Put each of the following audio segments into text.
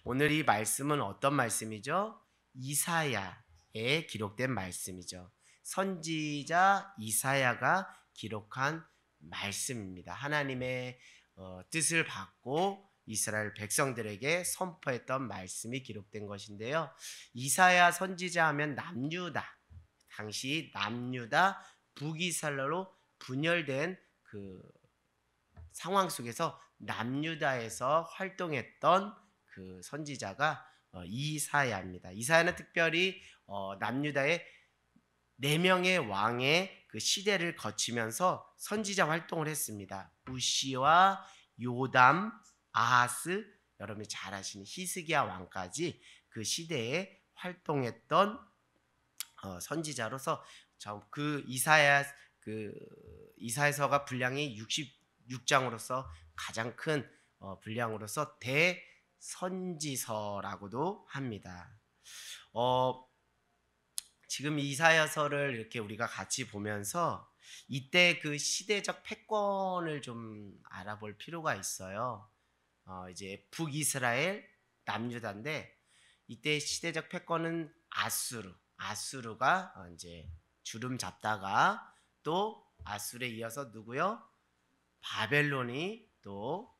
오늘 이 말씀은 어떤 말씀이죠? 이사야에 기록된 말씀이죠. 선지자 이사야가 기록한 말씀입니다. 하나님의 뜻을 받고 이스라엘 백성들에게 선포했던 말씀이 기록된 것인데요. 이사야 선지자 하면 남유다, 당시 남유다 북이스라엘로 분열된 그 상황 속에서 남유다에서 활동했던 그 선지자가 이사야입니다. 이사야는 특별히 남유다의 4명의 왕의 그 시대를 거치면서 선지자 활동을 했습니다. 우시와 요담, 아하스, 여러분이 잘 아시는 히스기야 왕까지 그 시대에 활동했던 선지자로서 그 이사야서가 분량이 66장으로서 가장 큰 분량으로서 대선지서라고도 합니다. 지금 이사야서를 이렇게 우리가 같이 보면서 이때 그 시대적 패권을 좀 알아볼 필요가 있어요. 이제 북이스라엘, 남유다인데 이때 시대적 패권은 아수르가 이제 주름 잡다가 또 아수르에 이어서 누구요? 바벨론이 또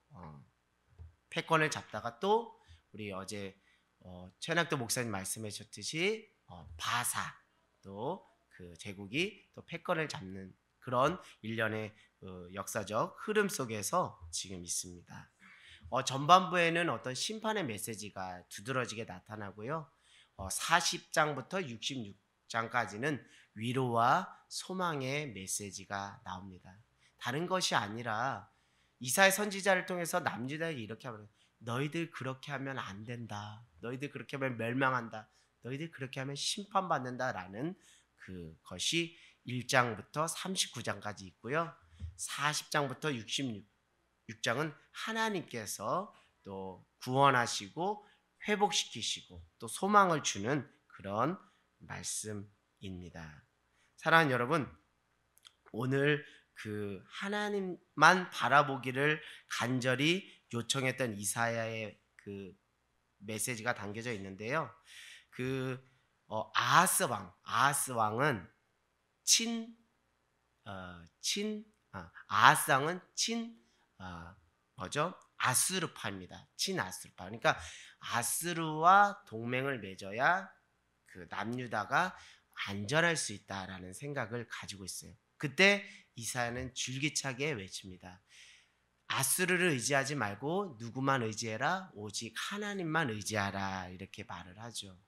패권을 잡다가 또 우리 어제 최낙도 목사님 말씀해 주셨듯이 바사 또 그 제국이 또 패권을 잡는 그런 일련의 역사적 흐름 속에서 지금 있습니다. 전반부에는 어떤 심판의 메시지가 두드러지게 나타나고요. 40장부터 66장까지는 위로와 소망의 메시지가 나옵니다. 다른 것이 아니라 이사야 선지자를 통해서 남유다에게 이렇게 하면 너희들 그렇게 하면 안 된다. 너희들 그렇게 하면 멸망한다. 너희들 그렇게 하면 심판받는다라는 그것이 1장부터 39장까지 있고요. 40장부터 66장은 하나님께서 또 구원하시고 회복시키시고 또 소망을 주는 그런 말씀입니다. 사랑하는 여러분, 오늘 그 하나님만 바라보기를 간절히 요청했던 이사야의 그 메시지가 담겨져 있는데요. 아하스 왕은 아하스 왕은 아수르파입니다. 친아수르파. 그러니까 아수르와 동맹을 맺어야 그 남유다가 안전할 수 있다라는 생각을 가지고 있어요. 그때 이사야는 줄기차게 외칩니다. 아수르를 의지하지 말고 누구만 의지해라. 오직 하나님만 의지하라. 이렇게 말을 하죠.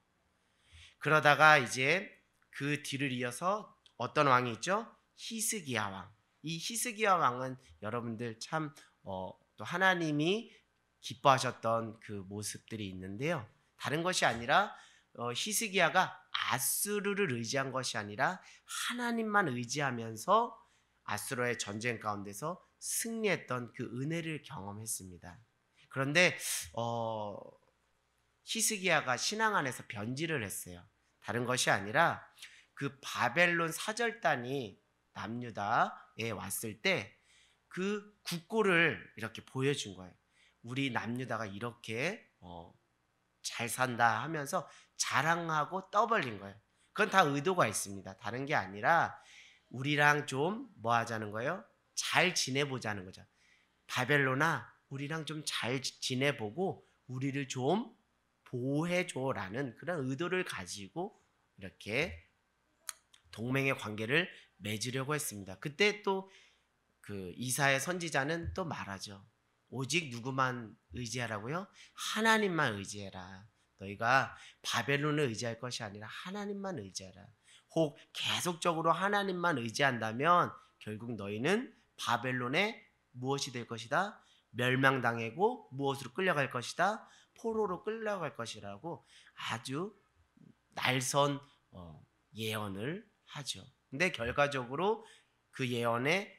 그러다가 이제 그 뒤를 이어서 어떤 왕이 있죠? 히스기야 왕. 이 히스기야 왕은 여러분들 참 또 하나님이 기뻐하셨던 그 모습들이 있는데요. 다른 것이 아니라 히스기야가 아수르를 의지한 것이 아니라 하나님만 의지하면서 아수르의 전쟁 가운데서 승리했던 그 은혜를 경험했습니다. 그런데 히스기야가 신앙 안에서 변질을 했어요. 다른 것이 아니라 그 바벨론 사절단이 남유다에 왔을 때 그 국고를 이렇게 보여준 거예요. 우리 남유다가 이렇게 잘 산다 하면서 자랑하고 떠벌린 거예요. 그건 다 의도가 있습니다. 다른 게 아니라 우리랑 좀 뭐 하자는 거예요? 잘 지내보자는 거죠. 바벨론아, 우리랑 좀 잘 지내보고 우리를 좀 보호해줘라는 그런 의도를 가지고 이렇게 동맹의 관계를 맺으려고 했습니다. 그때 또 그 이사야 선지자는 또 말하죠. 오직 누구만 의지하라고요? 하나님만 의지해라. 너희가 바벨론을 의지할 것이 아니라 하나님만 의지하라. 혹 계속적으로 하나님만 의지한다면 결국 너희는 바벨론의 무엇이 될 것이다? 멸망당하고 무엇으로 끌려갈 것이다? 포로로 끌려갈 것이라고 아주 날선 예언을 하죠. 근데 결과적으로 그 예언에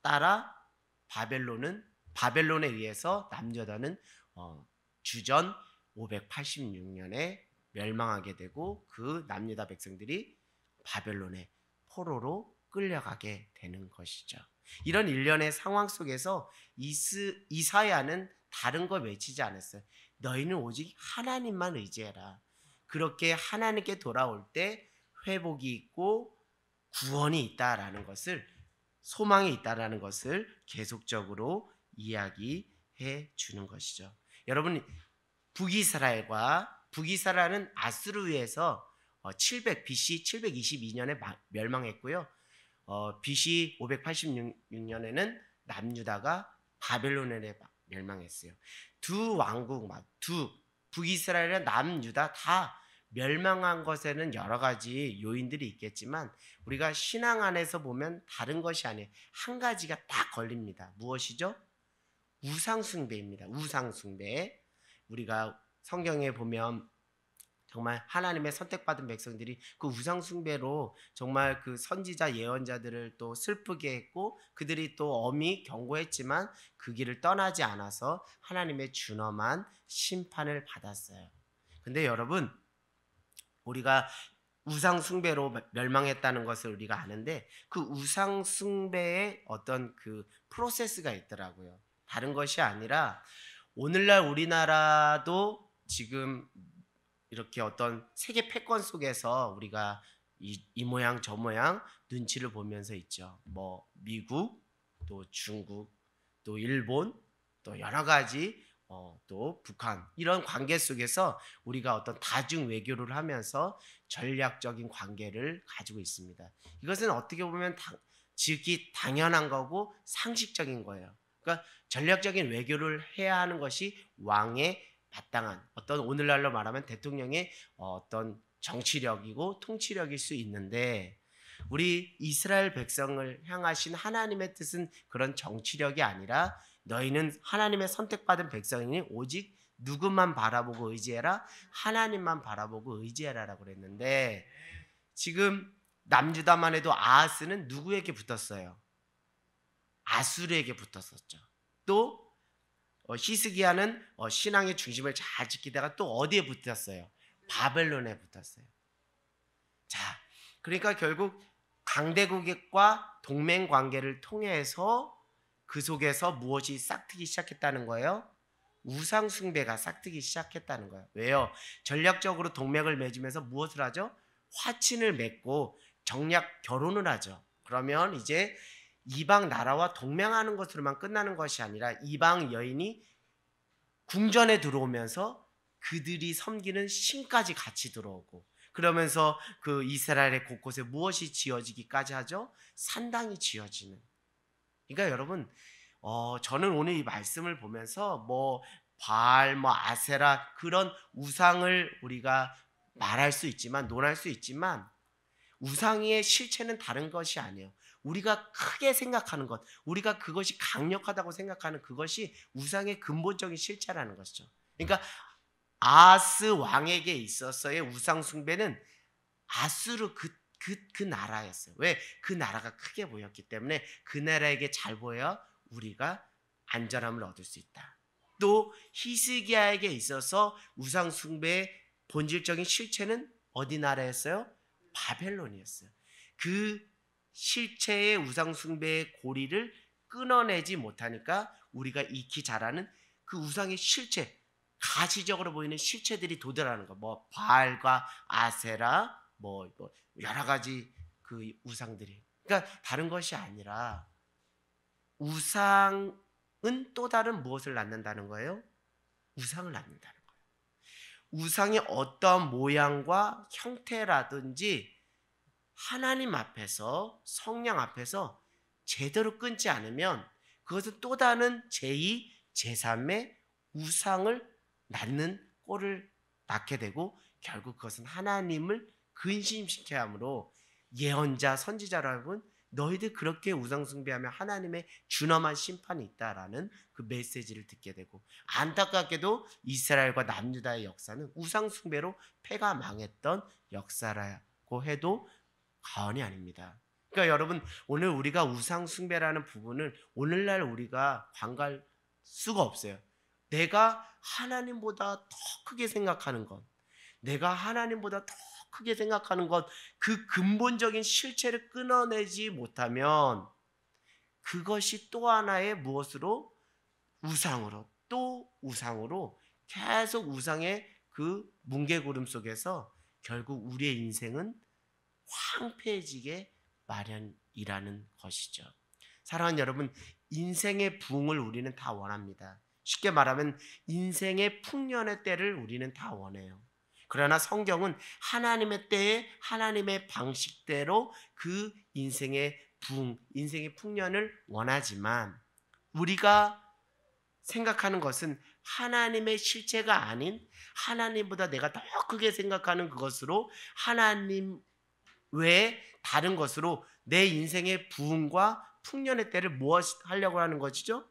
따라 바벨론에 의해서 남유다는 주전 586년에 멸망하게 되고 그 남유다 백성들이 바벨론의 포로로 끌려가게 되는 것이죠. 이런 일련의 상황 속에서 이사야는 다른 걸 외치지 않았어요. 너희는 오직 하나님만 의지해라. 그렇게 하나님께 돌아올 때 회복이 있고 구원이 있다라는 것을, 소망이 있다라는 것을 계속적으로 이야기해 주는 것이죠. 여러분, 북이스라엘은 아수르에서 700 BC 722년에 멸망했고요. BC 586년에는 남유다가 바벨론에 멸망했어요. 두 왕국, 북이스라엘과 남유다 다 멸망한 것에는 여러 가지 요인들이 있겠지만 우리가 신앙 안에서 보면 다른 것이 아니에요. 한 가지가 딱 걸립니다. 무엇이죠? 우상숭배입니다. 우상숭배. 우리가 성경에 보면 정말 하나님의 선택받은 백성들이 그 우상숭배로 정말 그 선지자 예언자들을 또 슬프게 했고, 그들이 또 엄히 경고했지만 그 길을 떠나지 않아서 하나님의 준엄한 심판을 받았어요. 근데 여러분, 우리가 우상숭배로 멸망했다는 것을 우리가 아는데 그 우상숭배의 어떤 그 프로세스가 있더라고요. 다른 것이 아니라 오늘날 우리나라도 지금 이렇게 어떤 세계 패권 속에서 우리가 이 모양 저 모양 눈치를 보면서 있죠. 뭐 미국, 또 중국, 또 일본, 또 여러 가지 또 북한, 이런 관계 속에서 우리가 어떤 다중 외교를 하면서 전략적인 관계를 가지고 있습니다. 이것은 어떻게 보면 지극히 당연한 거고 상식적인 거예요. 그러니까 전략적인 외교를 해야 하는 것이 왕의 마땅한, 어떤 오늘날로 말하면 대통령의 어떤 정치력이고 통치력일 수 있는데, 우리 이스라엘 백성을 향하신 하나님의 뜻은 그런 정치력이 아니라 너희는 하나님의 선택받은 백성이니 오직 누구만 바라보고 의지해라? 하나님만 바라보고 의지해라라고 그랬는데, 지금 남유다만 해도 아하스는 누구에게 붙었어요? 아수르에게 붙었었죠. 또 히스기야는 신앙의 중심을 잘 지키다가 또 어디에 붙었어요? 바벨론에 붙었어요. 자, 그러니까 결국 강대국과 동맹 관계를 통해서 그 속에서 무엇이 싹트기 시작했다는 거예요? 우상 숭배가 싹트기 시작했다는 거예요. 왜요? 전략적으로 동맹을 맺으면서 무엇을 하죠? 화친을 맺고 정략 결혼을 하죠. 그러면 이제 이방 나라와 동맹하는 것으로만 끝나는 것이 아니라 이방 여인이 궁전에 들어오면서 그들이 섬기는 신까지 같이 들어오고, 그러면서 그 이스라엘의 곳곳에 무엇이 지어지기까지 하죠? 산당이 지어지는. 그러니까 여러분, 저는 오늘 이 말씀을 보면서 뭐 바알, 뭐 아세라, 그런 우상을 우리가 말할 수 있지만, 논할 수 있지만, 우상의 실체는 다른 것이 아니에요. 우리가 크게 생각하는 것, 우리가 그것이 강력하다고 생각하는 그것이 우상의 근본적인 실체라는 것이죠. 그러니까 아하스 왕에게 있어서의 우상 숭배는 아수르 그 나라였어요. 왜? 그 나라가 크게 보였기 때문에 그 나라에게 잘 보여 우리가 안전함을 얻을 수 있다. 또 히스기야에게 있어서 우상 숭배의 본질적인 실체는 어디 나라였어요? 바벨론이었어요. 그 실체의 우상 숭배의 고리를 끊어내지 못하니까 우리가 익히 잘 아는 그 우상의 실체, 가시적으로 보이는 실체들이 도달하는 거. 뭐 바알과 아세라, 뭐 여러 가지 그 우상들이. 그러니까 다른 것이 아니라 우상은 또 다른 무엇을 낳는다는 거예요? 우상을 낳는다는 거예요. 우상의 어떤 모양과 형태라든지 하나님 앞에서, 성령 앞에서 제대로 끊지 않으면 그것은 또 다른 제2, 제3의 우상을 낳는 꼴을 낳게 되고, 결국 그것은 하나님을 근심시켜야 하므로 예언자, 선지자 여러분, 너희들 그렇게 우상 숭배하면 하나님의 준엄한 심판이 있다라는 그 메시지를 듣게 되고, 안타깝게도 이스라엘과 남유다의 역사는 우상 숭배로 패가 망했던 역사라고 해도 과언이 아닙니다. 그러니까 여러분, 오늘 우리가 우상 숭배라는 부분을 오늘날 우리가 관갈 수가 없어요. 내가 하나님보다 더 크게 생각하는 것, 내가 하나님보다 더 크게 생각하는 것, 그 근본적인 실체를 끊어내지 못하면 그것이 또 하나의 무엇으로? 우상으로, 또 우상으로 계속 우상의 그 뭉게구름 속에서 결국 우리의 인생은 황폐해지게 마련이라는 것이죠. 사랑하는 여러분, 인생의 부흥을 우리는 다 원합니다. 쉽게 말하면 인생의 풍년의 때를 우리는 다 원해요. 그러나 성경은 하나님의 때에 하나님의 방식대로 그 인생의 부흥, 인생의 풍년을 원하지만 우리가 생각하는 것은 하나님의 실체가 아닌 하나님보다 내가 더 크게 생각하는 그것으로 하나님 외에 다른 것으로 내 인생의 부흥과 풍년의 때를 무엇 하려고 하는 것이죠?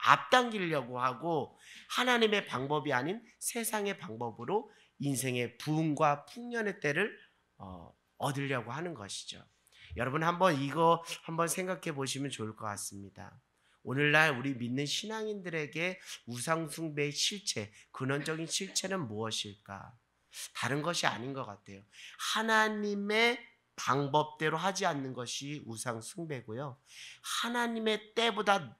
앞당기려고 하고 하나님의 방법이 아닌 세상의 방법으로 인생의 부흥과 풍년의 때를 얻으려고 하는 것이죠. 여러분 이거 한번 생각해 보시면 좋을 것 같습니다. 오늘날 우리 믿는 신앙인들에게 우상 숭배의 실체, 근원적인 실체는 무엇일까? 다른 것이 아닌 것 같아요. 하나님의 방법대로 하지 않는 것이 우상 숭배고요. 하나님의 때보다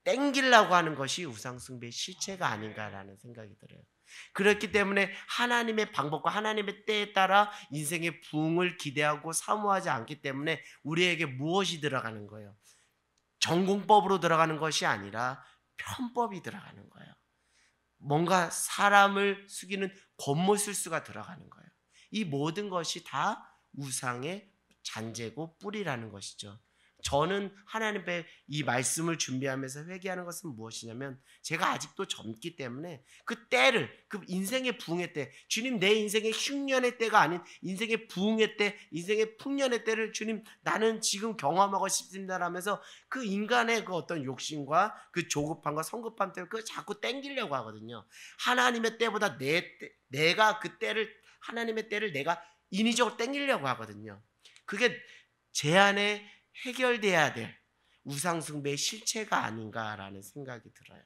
땡기려고 하는 것이 우상 숭배의 실체가 아닌가라는 생각이 들어요. 그렇기 때문에 하나님의 방법과 하나님의 때에 따라 인생의 부흥을 기대하고 사모하지 않기 때문에 우리에게 무엇이 들어가는 거예요? 전공법으로 들어가는 것이 아니라 편법이 들어가는 거예요. 뭔가 사람을 숙이는 겉모술수가 들어가는 거예요. 이 모든 것이 다 우상의 잔재고 뿌리라는 것이죠. 저는 하나님의 이 말씀을 준비하면서 회개하는 것은 무엇이냐면 제가 아직도 젊기 때문에 그 때를, 그 인생의 부흥의 때, 주님 내 인생의 흉년의 때가 아닌 인생의 부흥의 때, 인생의 풍년의 때를 주님 나는 지금 경험하고 싶습니다라면서 그 인간의 그 어떤 욕심과 그 조급함과 성급함 때문에 그걸 자꾸 땡기려고 하거든요. 하나님의 때보다 내가 그 때를, 하나님의 때를 내가 인위적으로 땡기려고 하거든요. 그게 제 안에 해결돼야 될 우상숭배의 실체가 아닌가라는 생각이 들어요.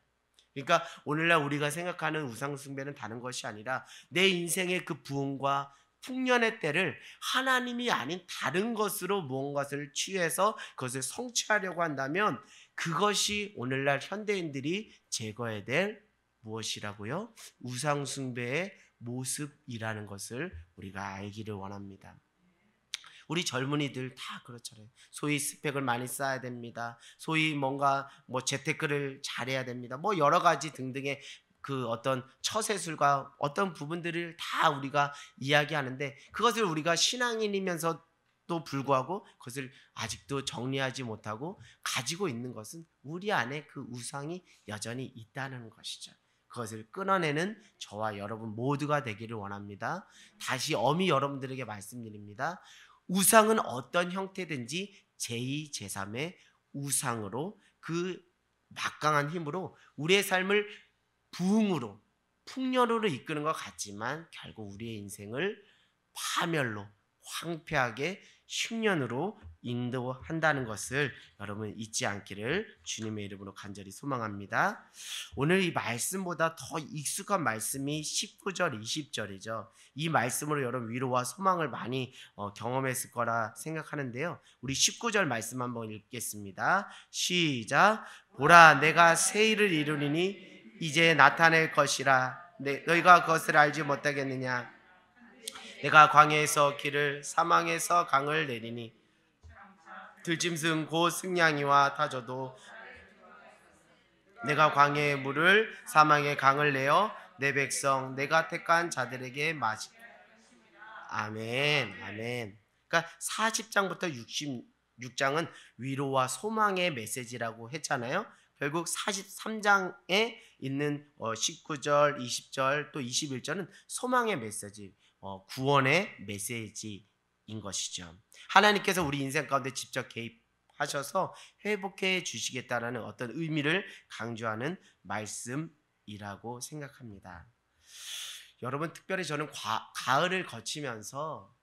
그러니까 오늘날 우리가 생각하는 우상숭배는 다른 것이 아니라 내 인생의 그 부흥과 풍년의 때를 하나님이 아닌 다른 것으로 무언가를 취해서 그것을 성취하려고 한다면 그것이 오늘날 현대인들이 제거해야 될 무엇이라고요? 우상숭배의 모습이라는 것을 우리가 알기를 원합니다. 우리 젊은이들 다 그렇잖아요. 소위 스펙을 많이 쌓아야 됩니다. 소위 뭔가 재테크를 잘해야 됩니다. 여러 가지 등등의 그 어떤 처세술과 어떤 부분들을 다 우리가 이야기하는데 그것을 우리가 신앙인이면서도 불구하고 그것을 아직도 정리하지 못하고 가지고 있는 것은 우리 안에 그 우상이 여전히 있다는 것이죠. 그것을 끊어내는 저와 여러분 모두가 되기를 원합니다. 다시 엄히 여러분들에게 말씀드립니다. 우상은 어떤 형태든지 제2, 제3의 우상으로 그 막강한 힘으로 우리의 삶을 부흥으로 풍년으로 이끄는 것 같지만 결국 우리의 인생을 파멸로 황폐하게 흉년으로 인도한다는 것을 여러분 잊지 않기를 주님의 이름으로 간절히 소망합니다. 오늘 이 말씀보다 더 익숙한 말씀이 19절, 20절이죠. 이 말씀으로 여러분 위로와 소망을 많이 경험했을 거라 생각하는데요. 우리 19절 말씀 한번 읽겠습니다. 시작. 보라 내가 새 일을 이루리니 이제 나타낼 것이라 너희가 그것을 알지 못하겠느냐. 내가 광야에서 길을 사망에서 강을 내리니 들짐승 곧 승냥이와 타조도 내가 광야의 물을 사망의 강을 내어 내 백성 내가 택한 자들에게 마시. 아멘, 아멘. 그러니까 40장부터 66장은 위로와 소망의 메시지라고 했잖아요. 결국 43장에 있는 19절, 20절 또 21절은 소망의 메시지, 구원의 메시지인 것이죠. 하나님께서 우리 인생 가운데 직접 개입하셔서 회복해 주시겠다라는 어떤 의미를 강조하는 말씀이라고 생각합니다. 여러분 특별히 저는 가을을 거치면서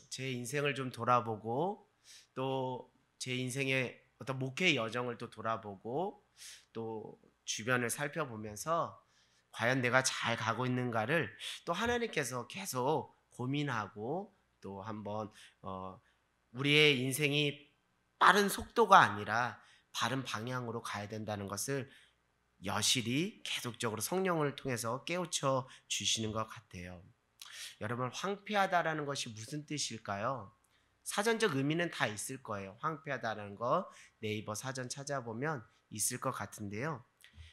제 인생을 좀 돌아보고 또 제 인생의 어떤 목회의 여정을 또 돌아보고 또 주변을 살펴보면서 과연 내가 잘 가고 있는가를 또 하나님께서 계속 고민하고 또 한번 우리의 인생이 빠른 속도가 아니라 바른 방향으로 가야 된다는 것을 여실히 계속적으로 성령을 통해서 깨우쳐 주시는 것 같아요. 여러분, 황폐하다라는 것이 무슨 뜻일까요? 사전적 의미는 다 있을 거예요. 황폐하다라는 거 네이버 사전 찾아보면 있을 것 같은데요.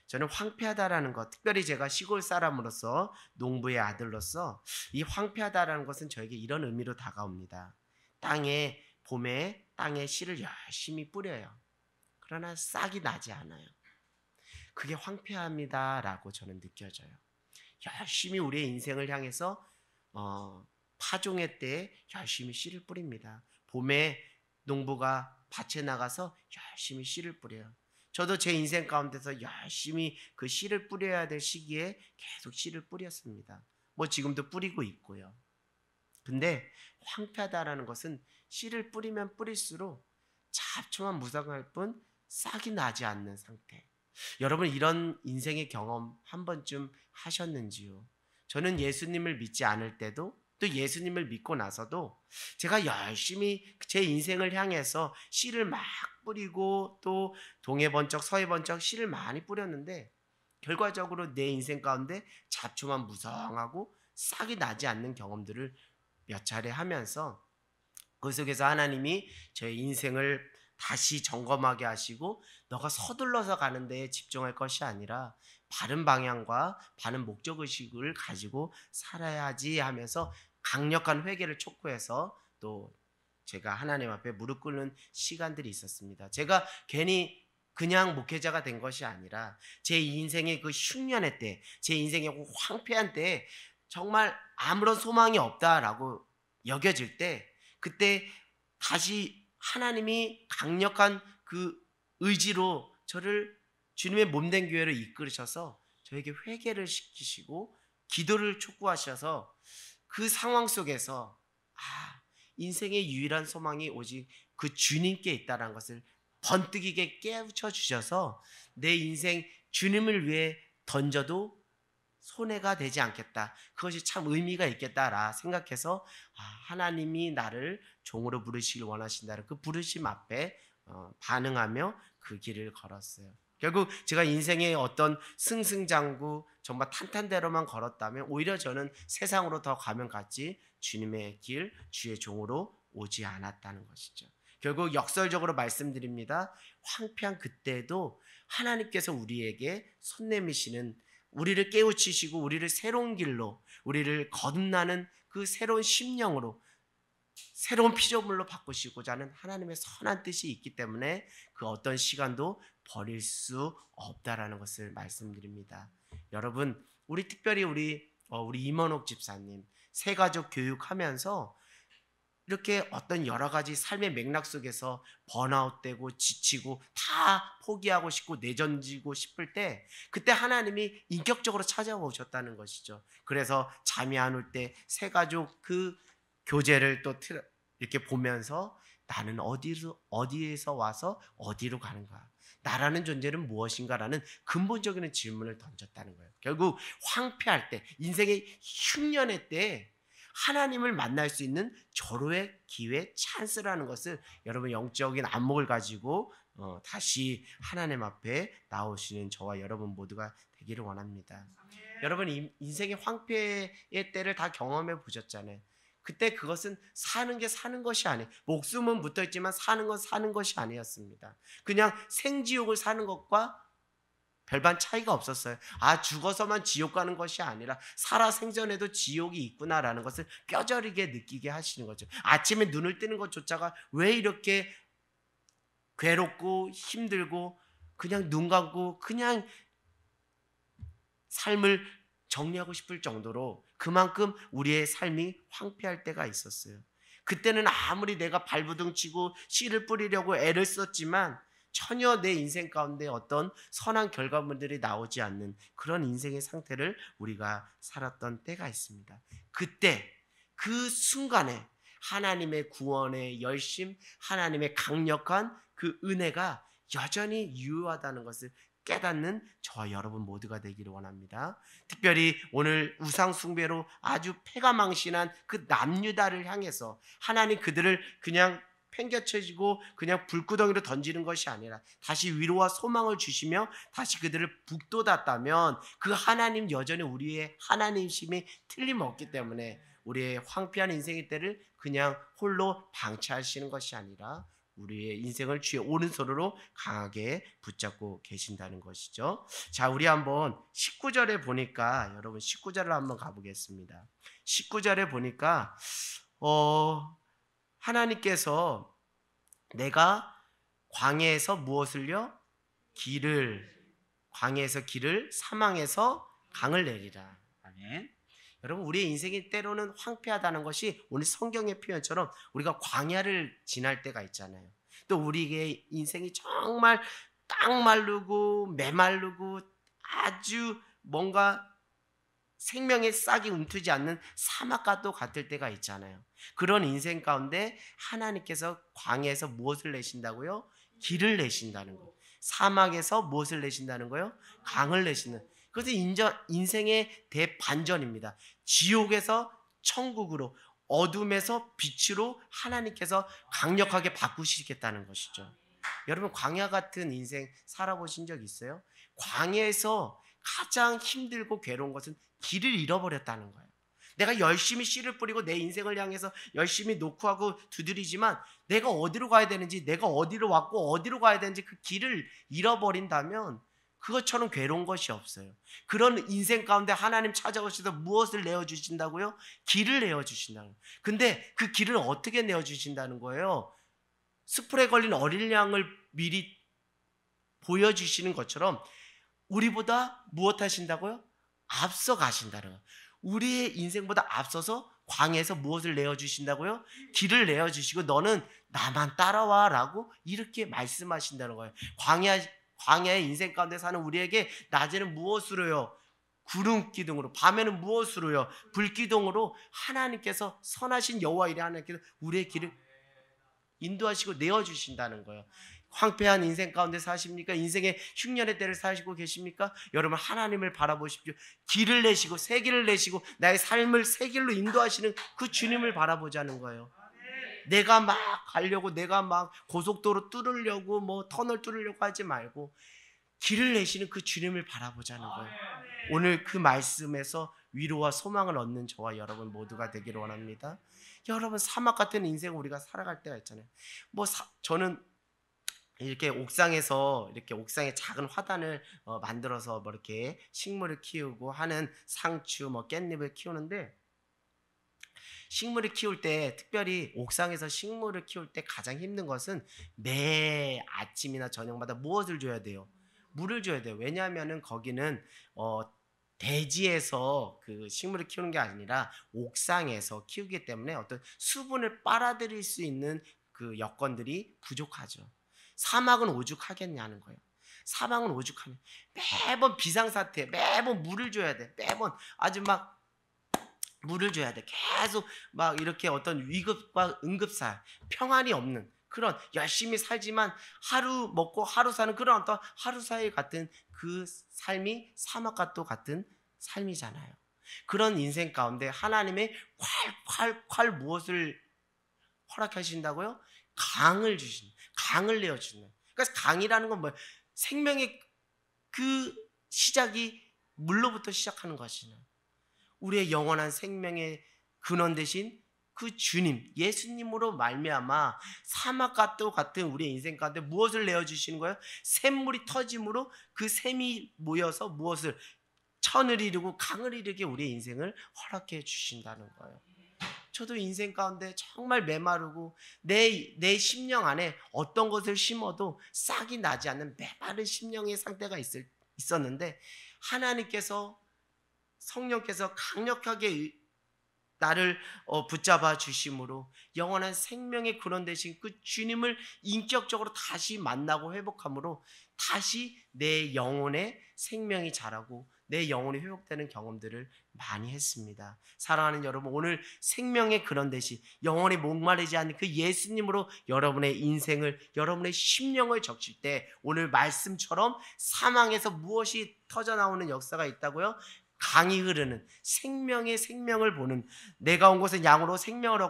저는 황폐하다라는 것, 특별히 제가 시골 사람으로서 농부의 아들로서 이 황폐하다라는 것은 저에게 이런 의미로 다가옵니다. 봄에 땅에 씨를 열심히 뿌려요. 그러나 싹이 나지 않아요. 그게 황폐합니다라고 저는 느껴져요. 열심히 우리의 인생을 향해서 파종의 때에 열심히 씨를 뿌립니다. 봄에 농부가 밭에 나가서 열심히 씨를 뿌려요. 저도 제 인생 가운데서 열심히 그 씨를 뿌려야 될 시기에 계속 씨를 뿌렸습니다. 뭐 지금도 뿌리고 있고요. 근데 황폐하다라는 것은 씨를 뿌리면 뿌릴수록 잡초만 무성할 뿐 싹이 나지 않는 상태. 여러분, 이런 인생의 경험 한 번쯤 하셨는지요? 저는 예수님을 믿지 않을 때도 또 예수님을 믿고 나서도 제가 열심히 제 인생을 향해서 씨를 막 뿌리고 또 동해 번쩍 서해 번쩍 씨를 많이 뿌렸는데 결과적으로 내 인생 가운데 잡초만 무성하고 싹이 나지 않는 경험들을 몇 차례 하면서 그 속에서 하나님이 저의 인생을 다시 점검하게 하시고 너가 서둘러서 가는 데에 집중할 것이 아니라 바른 방향과 바른 목적의식을 가지고 살아야지 하면서 강력한 회개를 촉구해서 또 제가 하나님 앞에 무릎 꿇는 시간들이 있었습니다. 제가 괜히 그냥 목회자가 된 것이 아니라 제 인생의 그 흉년의 때, 제 인생의 그 황폐한 때에 정말 아무런 소망이 없다라고 여겨질 때 그때 다시 하나님이 강력한 그 의지로 저를 주님의 몸된 교회로 이끌으셔서 저에게 회개를 시키시고 기도를 촉구하셔서 그 상황 속에서 인생의 유일한 소망이 오직 그 주님께 있다는 것을 번뜩이게 깨우쳐 주셔서 내 인생 주님을 위해 던져도 손해가 되지 않겠다. 그것이 참 의미가 있겠다라 생각해서 하나님이 나를 종으로 부르시길 원하신다는 그 부르심 앞에 반응하며 그 길을 걸었어요. 결국 제가 인생의 어떤 승승장구 정말 탄탄대로만 걸었다면 오히려 저는 세상으로 더 가면 갔지 주님의 길, 주의 종으로 오지 않았다는 것이죠. 결국 역설적으로 말씀드립니다. 황폐한 그때도 하나님께서 우리에게 손 내미시는 우리를 깨우치시고 우리를 새로운 길로 우리를 거듭나는 그 새로운 심령으로 새로운 피조물로 바꾸시고자 하는 하나님의 선한 뜻이 있기 때문에 그 어떤 시간도 버릴 수 없다라는 것을 말씀드립니다. 여러분, 특별히 우리 임원옥 집사님 새가족 교육하면서 이렇게 어떤 여러 가지 삶의 맥락 속에서 번아웃되고 지치고 다 포기하고 싶고 내던지고 싶을 때 그때 하나님이 인격적으로 찾아오셨다는 것이죠. 그래서 잠이 안 올 때 새가족 그 교재를 또 이렇게 보면서 나는 어디에서 와서 어디로 가는가? 나라는 존재는 무엇인가라는 근본적인 질문을 던졌다는 거예요. 결국 황폐할 때, 인생의 흉년의 때 하나님을 만날 수 있는 절호의 기회, 찬스라는 것을 여러분 영적인 안목을 가지고 다시 하나님 앞에 나오시는 저와 여러분 모두가 되기를 원합니다. 여러분 인생의 황폐의 때를 다 경험해 보셨잖아요. 그때 그것은 사는 게 사는 것이 아니에요. 목숨은 붙어있지만 사는 건 사는 것이 아니었습니다. 그냥 생지옥을 사는 것과 별반 차이가 없었어요. 죽어서만 지옥 가는 것이 아니라 살아 생전에도 지옥이 있구나라는 것을 뼈저리게 느끼게 하시는 거죠. 아침에 눈을 뜨는 것조차가 왜 이렇게 괴롭고 힘들고 그냥 눈 감고 그냥 삶을 정리하고 싶을 정도로 그만큼 우리의 삶이 황폐할 때가 있었어요. 그때는 아무리 내가 발부둥 치고 씨를 뿌리려고 애를 썼지만 전혀 내 인생 가운데 어떤 선한 결과물들이 나오지 않는 그런 인생의 상태를 우리가 살았던 때가 있습니다. 그때 그 순간에 하나님의 구원의 열심, 하나님의 강력한 그 은혜가 여전히 유효하다는 것을 깨닫는 저와 여러분 모두가 되기를 원합니다. 특별히 오늘 우상 숭배로 아주 패가 망신한 그 남유다를 향해서 하나님 그들을 그냥 팽개쳐지고 그냥 불구덩이로 던지는 것이 아니라 다시 위로와 소망을 주시며 다시 그들을 북돋았다면 그 하나님 여전히 우리의 하나님심이 틀림없기 때문에 우리의 황폐한 인생의 때를 그냥 홀로 방치하시는 것이 아니라 우리의 인생을 주의 오른손으로 강하게 붙잡고 계신다는 것이죠. 자, 우리 한번 19절에 보니까 여러분 19절을 한번 가보겠습니다. 19절에 보니까 하나님께서 내가 광야에서 무엇을요? 광야에서 길을, 사망에서 강을 내리라. 아멘. 여러분, 우리의 인생이 때로는 황폐하다는 것이 오늘 성경의 표현처럼 우리가 광야를 지날 때가 있잖아요. 또 우리의 인생이 정말 깡마르고 메마르고 아주 뭔가 생명의 싹이 움트지 않는 사막과 또 같을 때가 있잖아요. 그런 인생 가운데 하나님께서 광야에서 무엇을 내신다고요? 길을 내신다는 거. 사막에서 무엇을 내신다는 거요? 강을 내시는. 그것은 인생의 대반전입니다. 지옥에서 천국으로, 어둠에서 빛으로 하나님께서 강력하게 바꾸시겠다는 것이죠. 여러분, 광야 같은 인생 살아보신 적 있어요? 광야에서 가장 힘들고 괴로운 것은 길을 잃어버렸다는 거예요. 내가 열심히 씨를 뿌리고 내 인생을 향해서 열심히 노크하고 두드리지만 내가 어디로 가야 되는지, 내가 어디로 왔고 어디로 가야 되는지 그 길을 잃어버린다면 그것처럼 괴로운 것이 없어요. 그런 인생 가운데 하나님 찾아오셔서 무엇을 내어주신다고요? 길을 내어주신다는 거예요. 근데 그 길을 어떻게 내어주신다는 거예요? 숯불에 걸린 어린 양을 미리 보여주시는 것처럼 우리보다 무엇 하신다고요? 앞서 가신다는 거예요. 우리의 인생보다 앞서서 광야에서 무엇을 내어주신다고요? 길을 내어주시고 너는 나만 따라와 라고 이렇게 말씀하신다는 거예요. 광야의 인생 가운데 사는 우리에게 낮에는 무엇으로요? 구름 기둥으로, 밤에는 무엇으로요? 불 기둥으로 하나님께서 선하신 여호와 이레 하나님께서 우리의 길을 인도하시고 내어주신다는 거예요. 황폐한 인생 가운데 사십니까? 인생의 흉년의 때를 사시고 계십니까? 여러분, 하나님을 바라보십시오. 길을 내시고 새 길을 내시고 나의 삶을 새 길로 인도하시는 그 주님을 바라보자는 거예요. 내가 막 가려고, 내가 막 고속도로 뚫으려고, 뭐 터널 뚫으려고 하지 말고 길을 내시는 그 주님을 바라보자는 거예요. 오늘 그 말씀에서 위로와 소망을 얻는 저와 여러분 모두가 되기를 원합니다. 여러분, 사막 같은 인생을 우리가 살아갈 때가 있잖아요. 저는 이렇게 옥상에서 이렇게 옥상에 작은 화단을 만들어서 뭐 이렇게 식물을 키우고 하는 상추, 뭐 깻잎을 키우는데, 식물을 키울 때, 특별히 옥상에서 식물을 키울 때 가장 힘든 것은 매 아침이나 저녁마다 무엇을 줘야 돼요? 물을 줘야 돼요. 왜냐하면은 거기는 대지에서 그 식물을 키우는 게 아니라 옥상에서 키우기 때문에 어떤 수분을 빨아들일 수 있는 그 여건들이 부족하죠. 사막은 오죽하겠냐는 거예요. 사막은 오죽하면 매번 비상사태, 매번 물을 줘야 돼. 매번 아주 막 물을 줘야 돼. 계속 막 이렇게 어떤 위급과 응급사, 평안이 없는 그런, 열심히 살지만 하루 먹고 하루 사는 그런 어떤 하루 사이 같은 그 삶이 사막과 또 같은 삶이잖아요. 그런 인생 가운데 하나님의 콸콸콸 무엇을 허락하신다고요? 강을 주신, 강을 내어주는. 그러니까 강이라는 건 뭐예요? 생명의 그 시작이 물로부터 시작하는 것이냐. 우리의 영원한 생명의 근원 되신 그 주님, 예수님으로 말미암아 사막과 또 같은 우리의 인생 가운데 무엇을 내어주시는 거예요? 샘물이 터짐으로 그 샘이 모여서 무엇을, 천을 이루고 강을 이루게 우리의 인생을 허락해 주신다는 거예요. 저도 인생 가운데 정말 메마르고 내 심령 안에 어떤 것을 심어도 싹이 나지 않는 메마른 심령의 상태가 있었는데 하나님께서, 성령께서 강력하게 나를 붙잡아 주심으로 영원한 생명의 근원 되신 그 주님을 인격적으로 다시 만나고 회복함으로 다시 내 영혼의 생명이 자라고 내 영혼이 회복되는 경험들을 많이 했습니다. 사랑하는 여러분, 오늘 생명의 근원 되신 영혼이 목마르지 않는 그 예수님으로 여러분의 인생을, 여러분의 심령을 적실 때 오늘 말씀처럼 사망에서 무엇이 터져나오는 역사가 있다고요? 강이 흐르는 생명의 생명을 보는, 내가 온 곳은 양으로 생명을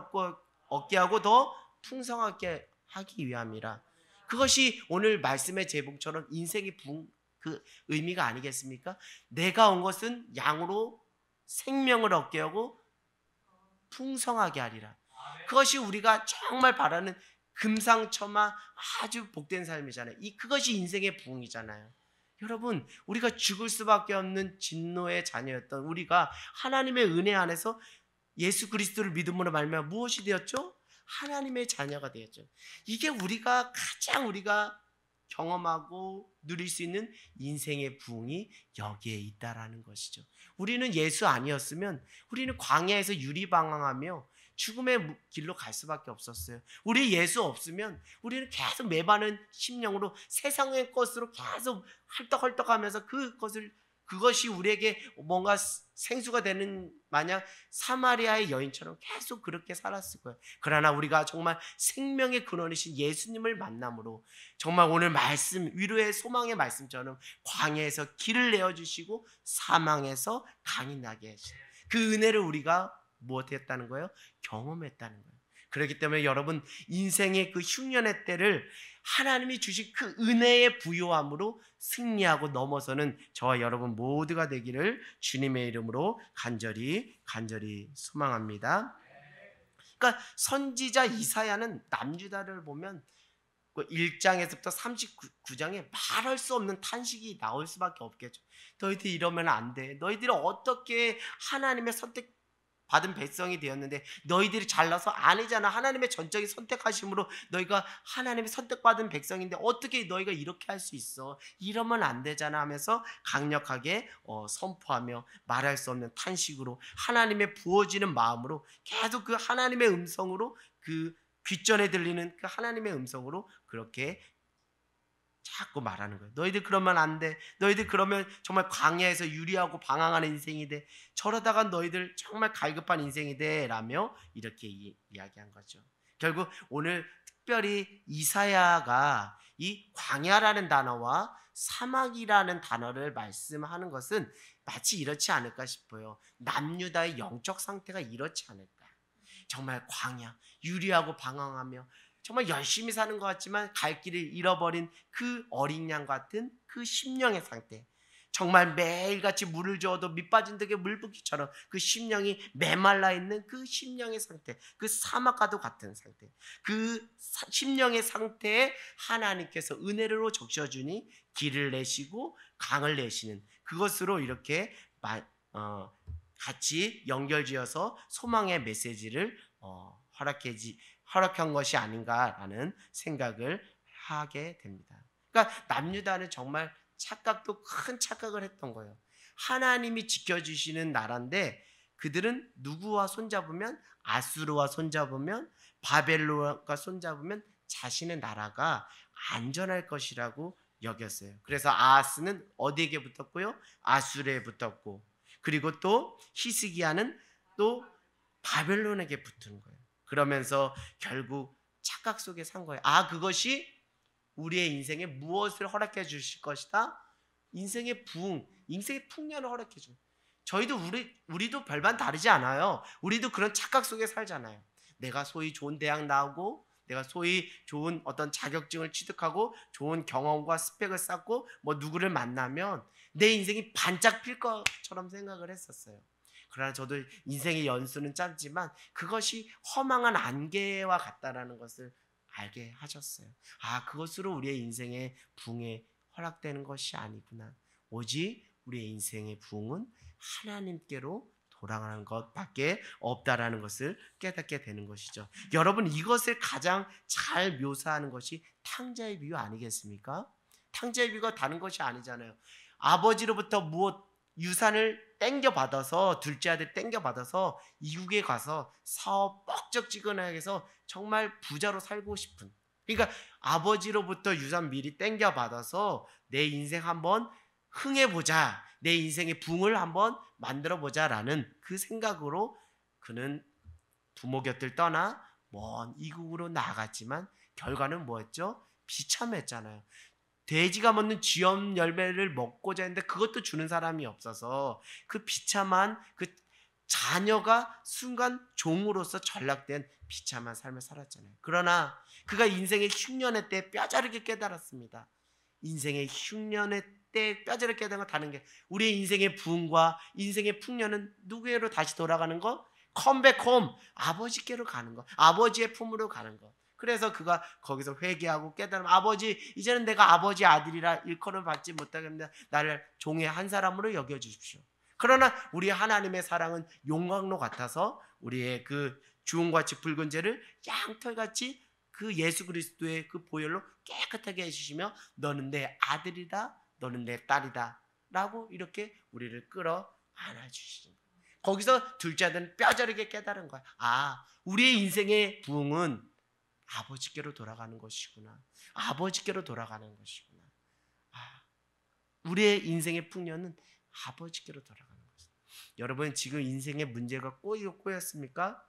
얻게 하고 더 풍성하게 하기 위함이라. 그것이 오늘 말씀의 제목처럼 인생의 부흥 그 의미가 아니겠습니까? 내가 온 것은 양으로 생명을 얻게 하고 풍성하게 하리라. 그것이 우리가 정말 바라는 금상첨화 아주 복된 삶이잖아요. 그것이 인생의 부흥이잖아요. 여러분, 우리가 죽을 수밖에 없는 진노의 자녀였던 우리가 하나님의 은혜 안에서 예수 그리스도를 믿음으로 말미암아 무엇이 되었죠? 하나님의 자녀가 되었죠. 이게 우리가 경험하고 누릴 수 있는 인생의 부흥이 여기에 있다라는 것이죠. 우리는 예수 아니었으면 우리는 광야에서 유리방황하며 죽음의 길로 갈 수밖에 없었어요. 우리 예수 없으면 우리는 계속 메마른 심령으로 세상의 것으로 계속 헐떡헐떡하면서 그것이 우리에게 뭔가 생수가 되는 마냥 사마리아의 여인처럼 계속 그렇게 살았을 거예요. 그러나 우리가 정말 생명의 근원이신 예수님을 만남으로 정말 오늘 말씀, 위로의 소망의 말씀처럼 광야에서 길을 내어주시고 사망에서 강이 나게 하시는 그 은혜를 우리가 무엇했다는 거예요? 경험했다는 거예요. 그렇기 때문에 여러분, 인생의 그 흉년의 때를 하나님이 주신 그 은혜의 부요함으로 승리하고 넘어서는 저와 여러분 모두가 되기를 주님의 이름으로 간절히 소망합니다. 그러니까 선지자 이사야는 남유다를 보면 1장에서부터 39장에 말할 수 없는 탄식이 나올 수밖에 없겠죠. 너희들이 이러면 안 돼. 너희들이 어떻게 하나님의 선택받은 백성이 되었는데 너희들이 잘나서 아니잖아. 하나님의 전적인 선택하심으로 너희가 하나님의 선택받은 백성인데 어떻게 너희가 이렇게 할 수 있어. 이러면 안 되잖아 하면서 강력하게 선포하며 말할 수 없는 탄식으로 하나님의 부어지는 마음으로 계속 그 하나님의 음성으로 그 귓전에 들리는 그 하나님의 음성으로 그렇게 자꾸 말하는 거예요. 너희들 그러면 안 돼. 너희들 그러면 정말 광야에서 유리하고 방황하는 인생이 돼. 저러다가 너희들 정말 갈급한 인생이 돼. 라며 이렇게 이야기한 거죠. 결국 오늘 특별히 이사야가 이 광야라는 단어와 사막이라는 단어를 말씀하는 것은 마치 이렇지 않을까 싶어요. 남유다의 영적 상태가 이렇지 않을까. 정말 광야, 유리하고 방황하며 정말 열심히 사는 것 같지만 갈 길을 잃어버린 그 어린 양 같은 그 심령의 상태. 정말 매일같이 물을 주어도 밑빠진 덕에 물붓기처럼 그 심령이 메말라 있는 그 심령의 상태. 그 사막과도 같은 상태. 그 심령의 상태에 하나님께서 은혜로 적셔주니 길을 내시고 강을 내시는 그것으로 이렇게 같이 연결지어서 소망의 메시지를 허락한 것이 아닌가라는 생각을 하게 됩니다. 그러니까 남유다는 정말 큰 착각을 했던 거예요. 하나님이 지켜주시는 나라인데 그들은 누구와 손잡으면 아수르와 손잡으면 바벨론과 손잡으면 자신의 나라가 안전할 것이라고 여겼어요. 그래서 아하스는 어디에게 붙었고요? 아수르에 붙었고 그리고 또 히스기야는 또 바벨론에게 붙은 거예요. 그러면서 결국 착각 속에 산 거예요. 그것이 우리의 인생에 무엇을 허락해 주실 것이다? 인생의 부흥, 인생의 풍년을 허락해 줍니다. 저희도 우리도 별반 다르지 않아요. 우리도 그런 착각 속에 살잖아요. 내가 소위 좋은 대학 나오고 내가 소위 좋은 어떤 자격증을 취득하고 좋은 경험과 스펙을 쌓고 뭐 누구를 만나면 내 인생이 반짝 필 것처럼 생각을 했었어요. 그러나 저도 인생의 연수는 짧지만 그것이 허망한 안개와 같다라는 것을 알게 하셨어요. 그것으로 우리의 인생의 부흥에 허락되는 것이 아니구나. 오직 우리의 인생의 부흥은 하나님께로 돌아가는 것밖에 없다라는 것을 깨닫게 되는 것이죠. 여러분, 이것을 가장 잘 묘사하는 것이 탕자의 비유 아니겠습니까? 탕자의 비유가 다른 것이 아니잖아요. 아버지로부터 유산을 땡겨받아서 둘째 아들 땡겨받아서 이국에 가서 사업 뻑적지근하게 해서 정말 부자로 살고 싶은, 그러니까 아버지로부터 유산 미리 땡겨받아서 내 인생 한번 흥해보자, 내 인생의 붕을 한번 만들어보자라는 그 생각으로 그는 부모 곁을 떠나 먼 이국으로 나아갔지만 결과는 뭐였죠? 비참했잖아요. 돼지가 먹는 쥐염 열매를 먹고자 했는데 그것도 주는 사람이 없어서 그 비참한 그 자녀가 순간 종으로서 전락된 비참한 삶을 살았잖아요. 그러나 그가 인생의 흉년의 때 뼈저리게 깨달았습니다. 인생의 흉년의 때 뼈저리게 깨달은 거 다른 게 우리의 인생의 부흥과 인생의 풍년은 누구에게로 다시 돌아가는 거? 컴백홈, 아버지께로 가는 거, 아버지의 품으로 가는 거. 그래서 그가 거기서 회개하고 깨달으면 아버지 이제는 내가 아버지 아들이라 일컬음을 받지 못하겠습니다. 나를 종의 한 사람으로 여겨주십시오. 그러나 우리 하나님의 사랑은 용광로 같아서 우리의 그 주홍같이 붉은 죄를 양털같이 그 예수 그리스도의 그 보혈로 깨끗하게 해주시며 너는 내 아들이다, 너는 내 딸이다 라고 이렇게 우리를 끌어 안아주시는 거예요. 거기서 둘째 아들은 뼈저리게 깨달은 거야. 아, 우리의 인생의 부흥은 아버지께로 돌아가는 것이구나. 아버지께로 돌아가는 것이구나. 아, 우리의 인생의 풍년은 아버지께로 돌아가는 것이다. 여러분 지금 인생의 문제가 꼬였습니까?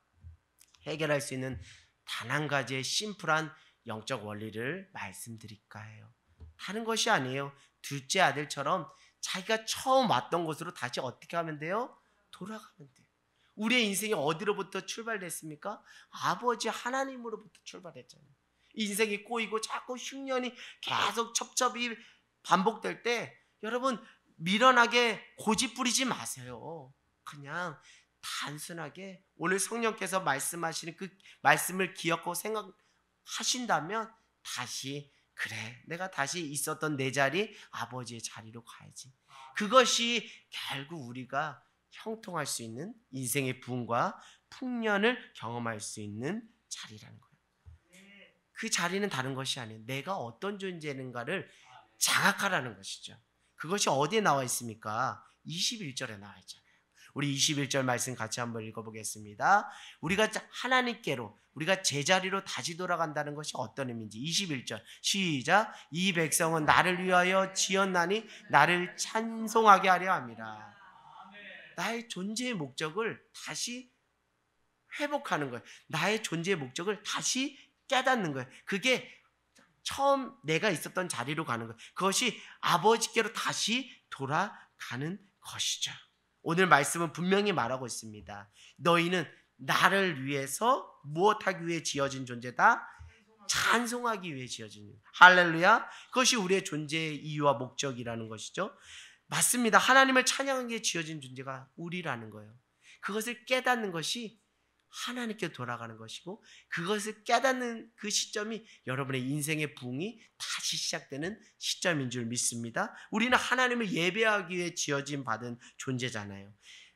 해결할 수 있는 단 한 가지의 심플한 영적 원리를 말씀드릴까 해요. 다른 것이 아니에요. 둘째 아들처럼 자기가 처음 왔던 곳으로 다시 어떻게 하면 돼요? 돌아가면 돼요. 우리의 인생이 어디로부터 출발됐습니까? 아버지 하나님으로부터 출발했잖아요. 인생이 꼬이고 자꾸 흉년이 계속 첩첩이 반복될 때 여러분 미련하게 고집 부리지 마세요. 그냥 단순하게 오늘 성령께서 말씀하시는 그 말씀을 기억하고 생각하신다면 다시 그래 내가 다시 있었던 내 자리 아버지의 자리로 가야지. 그것이 결국 우리가 형통할 수 있는 인생의 부흥과 풍년을 경험할 수 있는 자리라는 거예요. 그 자리는 다른 것이 아니에요. 내가 어떤 존재인가를 자각하라는 것이죠. 그것이 어디에 나와 있습니까? 21절에 나와 있잖아요. 우리 21절 말씀 같이 한번 읽어보겠습니다. 우리가 하나님께로 우리가 제자리로 다시 돌아간다는 것이 어떤 의미인지 21절 시작. 이 백성은 나를 위하여 지었나니 나를 찬송하게 하려 함이라. 나의 존재의 목적을 다시 회복하는 거예요. 나의 존재의 목적을 다시 깨닫는 거예요. 그게 처음 내가 있었던 자리로 가는 거예요. 그것이 아버지께로 다시 돌아가는 것이죠. 오늘 말씀은 분명히 말하고 있습니다. 너희는 나를 위해서 무엇하기 위해 지어진 존재다? 찬송하기 위해 지어진 존재. 할렐루야. 그것이 우리의 존재의 이유와 목적이라는 것이죠. 맞습니다. 하나님을 찬양하기 위해 지어진 존재가 우리라는 거예요. 그것을 깨닫는 것이 하나님께 돌아가는 것이고 그것을 깨닫는 그 시점이 여러분의 인생의 부흥이 다시 시작되는 시점인 줄 믿습니다. 우리는 하나님을 예배하기 위해 지어진 받은 존재잖아요.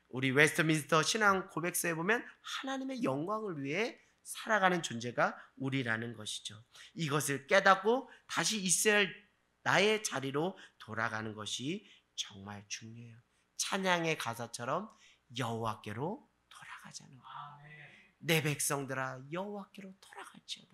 우리 웨스트민스터 신앙 고백서에 보면 하나님의 영광을 위해 살아가는 존재가 우리라는 것이죠. 이것을 깨닫고 다시 이스라엘 나의 자리로 돌아가는 것이 정말 중요해요. 찬양의 가사처럼 여호와께로 돌아가자는 거예요. 내 백성들아 여호와께로 돌아갈지어다.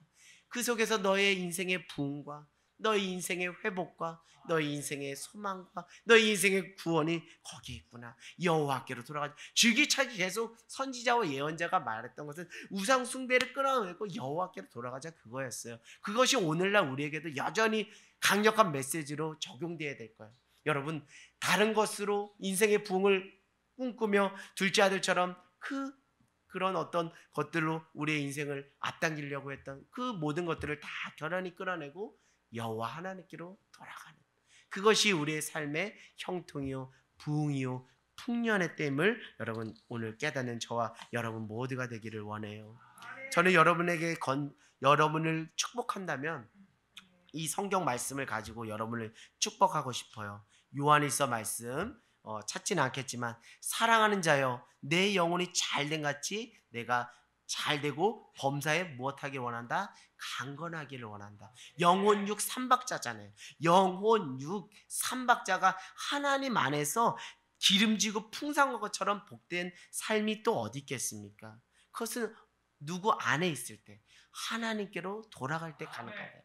그 속에서 너의 인생의 부흥과 너의 인생의 회복과 너의 인생의 소망과 너의 인생의 구원이 거기에 있구나. 여호와께로 돌아가자. 줄기차게 계속 선지자와 예언자가 말했던 것은 우상 숭배를 끊어내고 여호와께로 돌아가자 그거였어요. 그것이 오늘날 우리에게도 여전히 강력한 메시지로 적용돼야 될 거예요. 여러분 다른 것으로 인생의 부흥을 꿈꾸며 둘째 아들처럼 그런 어떤 것들로 우리의 인생을 앞당기려고 했던 그 모든 것들을 다 결연히 끌어내고 여호와 하나님께로 돌아가는 그것이 우리의 삶의 형통이요 부흥이요 풍년의 땜을 여러분 오늘 깨닫는 저와 여러분 모두가 되기를 원해요. 저는 여러분을 축복한다면 이 성경 말씀을 가지고 여러분을 축복하고 싶어요. 요한일서 말씀 찾지는 않겠지만 사랑하는 자여 내 영혼이 잘된 같이 내가 잘되고 범사에 무엇하길 원한다? 강건하기를 원한다. 영혼 육 삼박자잖아요. 영혼 육 삼박자가 하나님 안에서 기름지고 풍성한 것처럼 복된 삶이 또 어디 있겠습니까? 그것은 누구 안에 있을 때 하나님께로 돌아갈 때 가능하다는 거예요.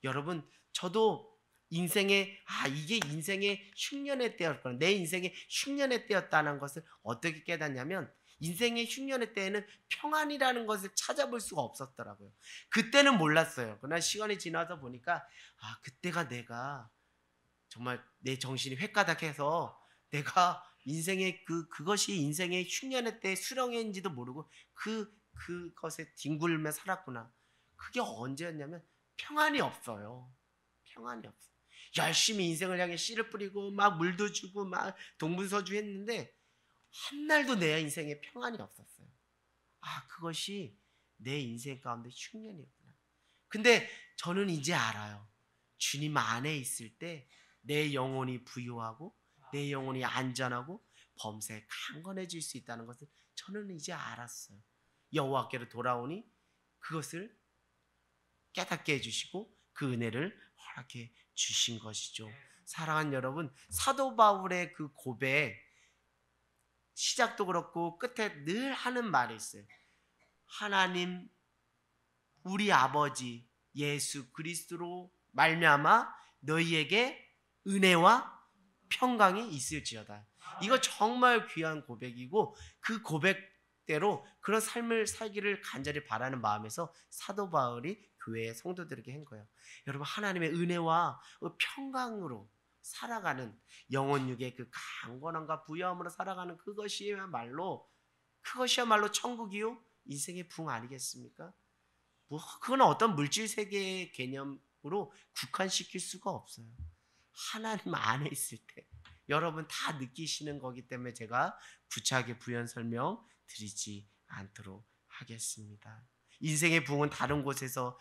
여러분 저도 인생의 이게 인생의 흉년의 때였구나. 내 인생의 흉년의 때였다는 것을 어떻게 깨닫냐면 인생의 흉년의 때에는 평안이라는 것을 찾아볼 수가 없었더라고요. 그때는 몰랐어요. 그러나 시간이 지나서 보니까 그때가 내가 정말 내 정신이 횟가닥해서 내가 인생의 그것이 인생의 흉년의 때의 수령인지도 모르고 그것에 뒹굴며 살았구나. 그게 언제였냐면 평안이 없어요. 평안이 없어. 열심히 인생을 향해 씨를 뿌리고 막 물도 주고 막 동분서주 했는데 한 날도 내 인생에 평안이 없었어요. 아, 그것이 내 인생 가운데 흉년이었구나. 근데 저는 이제 알아요. 주님 안에 있을 때 내 영혼이 부유하고 내 영혼이 안전하고 범사에 강건해질 수 있다는 것을 저는 이제 알았어요. 여호와께로 돌아오니 그것을 깨닫게 해주시고 그 은혜를 허락해 주신 것이죠. 사랑하는 여러분, 사도 바울의 그 고백 시작도 그렇고 끝에 늘 하는 말이 있어요. 하나님 우리 아버지 예수 그리스도로 말미암아 너희에게 은혜와 평강이 있을지어다. 이거 정말 귀한 고백이고 그 고백대로 그런 삶을 살기를 간절히 바라는 마음에서 사도 바울이 교회의 성도들에게 한 거예요. 여러분, 하나님의 은혜와 평강으로 살아가는 영혼육의 그 강건함과 부여함으로 살아가는 그것이야말로 천국이요 인생의 붕 아니겠습니까? 그건 어떤 물질 세계의 개념으로 국한시킬 수가 없어요. 하나님 안에 있을 때 여러분 다 느끼시는 거기 때문에 제가 구차하게 부연 설명 드리지 않도록 하겠습니다. 인생의 붕은 다른 곳에서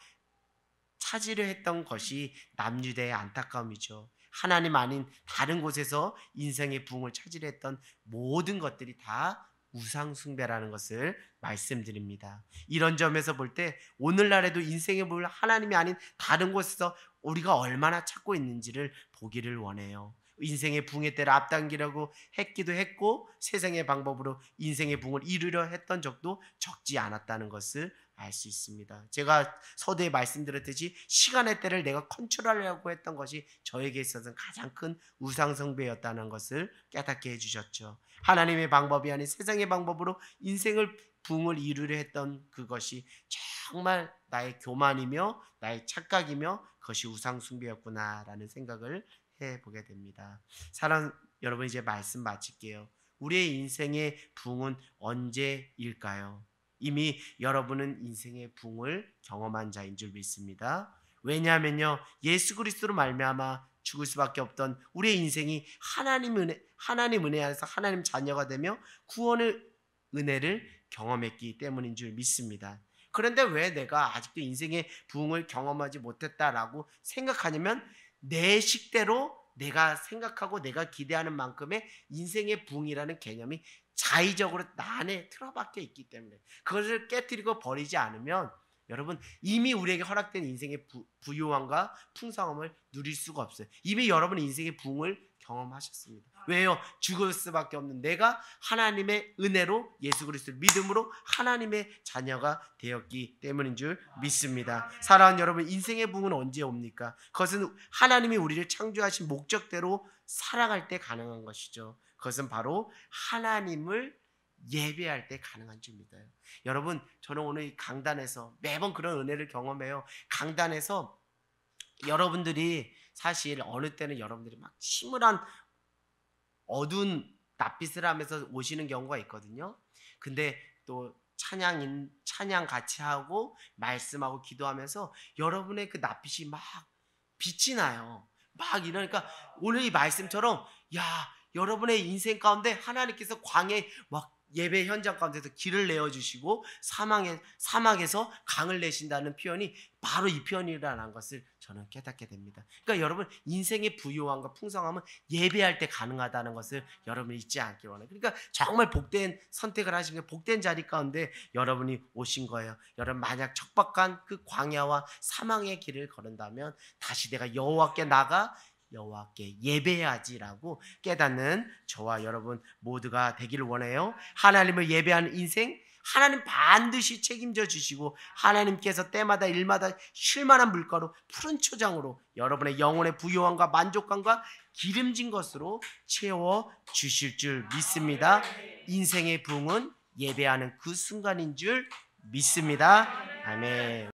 찾으려 했던 것이 남유대의 안타까움이죠. 하나님 아닌 다른 곳에서 인생의 붕을 찾으려 했던 모든 것들이 다 우상 숭배라는 것을 말씀드립니다. 이런 점에서 볼 때 오늘날에도 인생의 붕을 하나님이 아닌 다른 곳에서 우리가 얼마나 찾고 있는지를 보기를 원해요. 인생의 붕의 때를 앞당기려고 했기도 했고 세상의 방법으로 인생의 붕을 이루려 했던 적도 적지 않았다는 것을 알 수 있습니다. 제가 서두에 말씀드렸듯이 시간의 때를 내가 컨트롤하려고 했던 것이 저에게 있어서는 가장 큰 우상숭배였다는 것을 깨닫게 해주셨죠. 하나님의 방법이 아닌 세상의 방법으로 인생을 붕을 이루려 했던 그것이 정말 나의 교만이며 나의 착각이며 그것이 우상숭배였구나라는 생각을 해보게 됩니다. 사랑 여러분, 이제 말씀 마칠게요. 우리의 인생의 붕은 언제일까요? 이미 여러분은 인생의 붕을 경험한 자인 줄 믿습니다. 왜냐하면요, 예수 그리스도로 말미암아 죽을 수밖에 없던 우리의 인생이 하나님 은혜 안에서 하나님 자녀가 되며 구원의 은혜를 경험했기 때문인 줄 믿습니다. 그런데 왜 내가 아직도 인생의 부흥을 경험하지 못했다라고 생각하냐면 내 식대로 내가 생각하고 내가 기대하는 만큼의 인생의 부흥이라는 개념이 자의적으로 나 안에 틀어박혀 있기 때문에 그것을 깨뜨리고 버리지 않으면 여러분 이미 우리에게 허락된 인생의 부유함과 풍성함을 누릴 수가 없어요. 이미 여러분은 인생의 부흥을 경험하셨습니다. 왜요? 죽을 수밖에 없는 내가 하나님의 은혜로 예수 그리스도를 믿음으로 하나님의 자녀가 되었기 때문인 줄 믿습니다. 사랑하는 여러분, 인생의 부흥은 언제 옵니까? 그것은 하나님이 우리를 창조하신 목적대로 살아갈 때 가능한 것이죠. 그것은 바로 하나님을 예배할 때 가능한 줄 믿어요. 여러분, 저는 오늘 이 강단에서 매번 그런 은혜를 경험해요. 강단에서 여러분들이 사실 어느 때는 여러분들이 막 침울한 어두운 낯빛을 하면서 오시는 경우가 있거든요. 근데 또 찬양 같이 하고 말씀하고 기도하면서 여러분의 그 낯빛이 막 빛이 나요. 막 이러니까 오늘 이 말씀처럼 여러분의 인생 가운데 하나님께서 광야에 막 예배 현장 가운데서 길을 내어주시고 사막에서 강을 내신다는 표현이 바로 이 표현이라는 것을 저는 깨닫게 됩니다. 그러니까 여러분 인생의 부유함과 풍성함은 예배할 때 가능하다는 것을 여러분이 잊지 않기 원해요. 그러니까 정말 복된 선택을 하신 게 복된 자리 가운데 여러분이 오신 거예요. 여러분 만약 척박한 그 광야와 사망의 길을 걸은다면 다시 내가 여호와께 나가 여호와께 예배하지라고 깨닫는 저와 여러분 모두가 되기를 원해요. 하나님을 예배하는 인생, 하나님 반드시 책임져 주시고 하나님께서 때마다 일마다 쉴만한 물가로 푸른 초장으로 여러분의 영혼의 부요함과 만족감과 기름진 것으로 채워 주실 줄 믿습니다. 인생의 부흥은 예배하는 그 순간인 줄 믿습니다. 아멘.